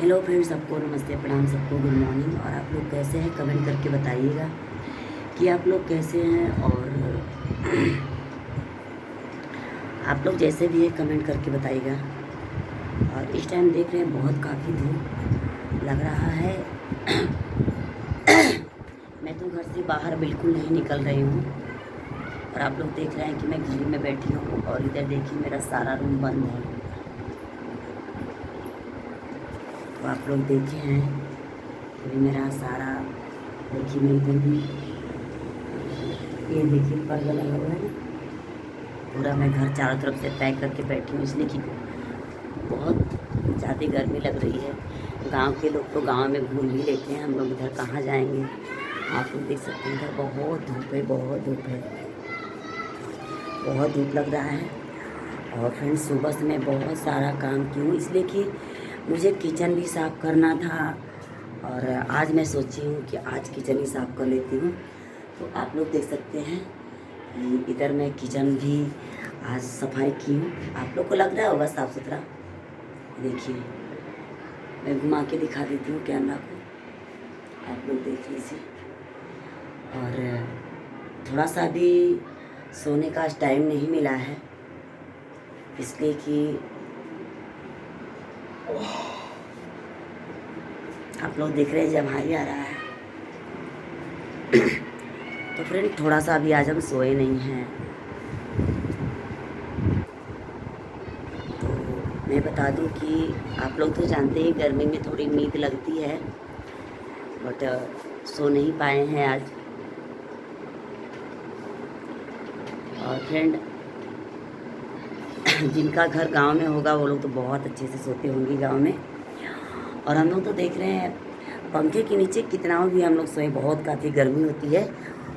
Hello friends, सबको नमस्ते, प्रणाम, सबको गुड मॉर्निंग। और आप लोग कैसे हैं कमेंट करके बताइएगा कि आप लोग कैसे हैं। और आप लोग जैसे भी है कमेंट करके बताइएगा। और इस टाइम देख रहे हैं बहुत काफ़ी धूप लग रहा है। मैं तो घर से बाहर बिल्कुल नहीं निकल रही हूँ और आप लोग देख रहे हैं कि मैं घर में बैठी हूँ। और इधर देखिए मेरा सारा रूम बंद है। तो आप लोग देखे हैं अभी मेरा सारा, देखिए मैं इधर भी, ये देखिए पर्दा लगा हुआ है। पूरा मैं घर चारों तरफ से पैक करके बैठी हूँ, इसलिए कि बहुत ज़्यादा गर्मी लग रही है। गांव के लोग तो गांव में घूम भी लेते हैं, हम लोग इधर कहाँ जाएंगे। आप लोग देख सकते हैं इधर बहुत धूप है, बहुत धूप है, बहुत धूप लग रहा है। और फ्रेंड्स सुबह से मैं बहुत सारा काम की हूँ, इसलिए कि मुझे किचन भी साफ़ करना था। और आज मैं सोची हूँ कि आज किचन ही साफ़ कर लेती हूँ। तो आप लोग देख सकते हैं कि इधर मैं किचन भी आज सफाई की हूँ। आप लोग को लग रहा होगा साफ़ सुथरा। देखिए मैं घुमा के दिखा देती हूँ कैमरा को, आप लोग देख लीजिए। और थोड़ा सा भी सोने का आज टाइम नहीं मिला है, इसलिए कि आप लोग देख रहे हैं जब हाई आ रहा है। तो फ्रेंड थोड़ा सा अभी आज हम सोए नहीं हैं। तो मैं बता दूं कि आप लोग तो जानते हैं गर्मी में थोड़ी नींद लगती है, बट सो नहीं पाए हैं आज। और फ्रेंड जिनका घर गांव में होगा वो लोग तो बहुत अच्छे से सोते होंगे गांव में। और हम लोग तो देख रहे हैं पंखे के नीचे कितना भी हम लोग सोए, बहुत काफ़ी गर्मी होती है।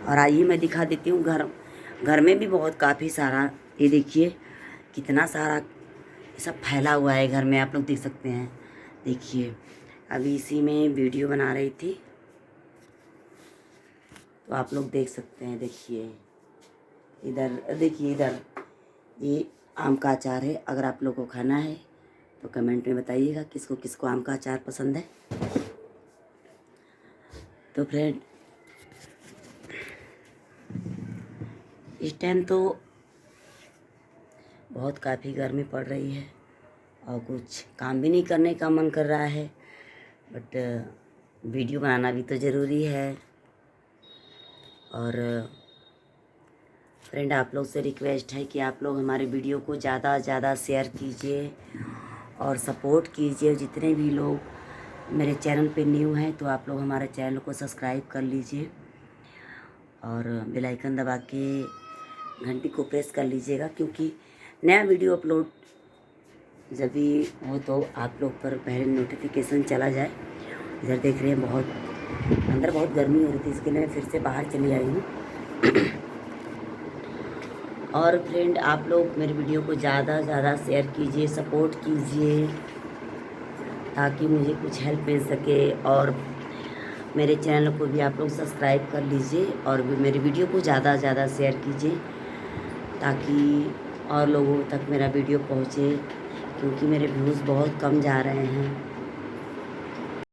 और आइए मैं दिखा देती हूँ घर में भी बहुत काफ़ी सारा, ये देखिए कितना सारा सब फैला हुआ है घर में, आप लोग देख सकते हैं। देखिए अभी इसी में वीडियो बना रही थी तो आप लोग देख सकते हैं। देखिए इधर देखिए, इधर ये आम का अचार है। अगर आप लोग को खाना है तो कमेंट में बताइएगा किसको किसको आम का अचार पसंद है। तो फ्रेंड इस टाइम तो बहुत काफ़ी गर्मी पड़ रही है और कुछ काम भी नहीं करने का मन कर रहा है, बट वीडियो बनाना भी तो ज़रूरी है। और फ्रेंड आप लोग से रिक्वेस्ट है कि आप लोग हमारे वीडियो को ज़्यादा से ज़्यादा शेयर कीजिए और सपोर्ट कीजिए। जितने भी लोग मेरे चैनल पे न्यू हैं तो आप लोग हमारे चैनल को सब्सक्राइब कर लीजिए और बेल आइकन दबा के घंटी को प्रेस कर लीजिएगा, क्योंकि नया वीडियो अपलोड जब भी हो तो आप लोग पर पहले नोटिफिकेशन चला जाए। इधर देख रहे हैं बहुत अंदर बहुत गर्मी हो रही थी, इसके लिए मैं फिर से बाहर चली आई हूँ। और फ्रेंड आप लोग मेरे वीडियो को ज़्यादा से ज़्यादा शेयर कीजिए, सपोर्ट कीजिए, ताकि मुझे कुछ हेल्प मिल सके। और मेरे चैनल को भी आप लोग सब्सक्राइब कर लीजिए और मेरे वीडियो को ज़्यादा से ज़्यादा शेयर कीजिए ताकि और लोगों तक मेरा वीडियो पहुँचे, क्योंकि मेरे व्यूज़ बहुत कम जा रहे हैं।